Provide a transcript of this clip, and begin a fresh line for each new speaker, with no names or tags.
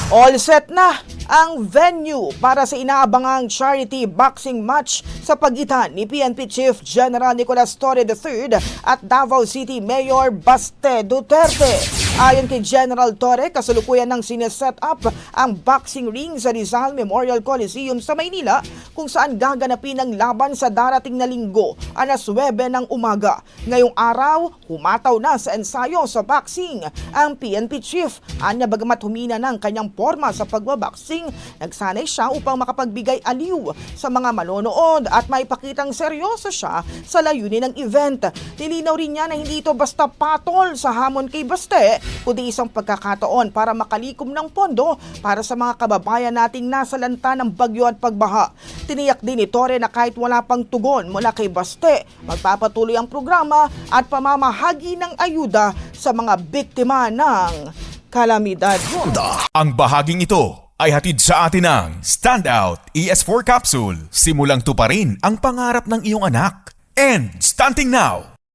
All set na ang venue para sa inaabangang charity boxing match sa pagitan ni PNP Chief General Nicolas Torre III at Davao City Mayor Baste Duterte. Ayon kay General Torre, kasalukuyan nang sineset up ang boxing ring sa Rizal Memorial Coliseum sa Maynila kung saan gaganapin ang laban sa darating na linggo, alas 9 ng umaga. Ngayong araw, humataw na sa ensayo sa boxing ang PNP Chief. Anya bagamat humina ng kanyang forma sa pagbaboxing, nagsanay siya upang makapagbigay aliw sa mga manonood at maipakitang seryoso siya sa layunin ng event. Nilinaw rin niya na hindi ito basta patol sa hamon kay Baste, kundi isang pagkakataon para makalikom ng pondo para sa mga kababayan nating nasa lanta ng bagyo at pagbaha. Tiniyak din ni Torre na kahit wala pang tugon mula kay Baste, magpapatuloy ang programa at pamamahagi ng ayuda sa mga biktima ng kalamidad.
Ang bahaging ito ay hatid sa atin ng Standout ES4 Capsule. Simulang tuparin ang pangarap ng iyong anak. And Stunting Now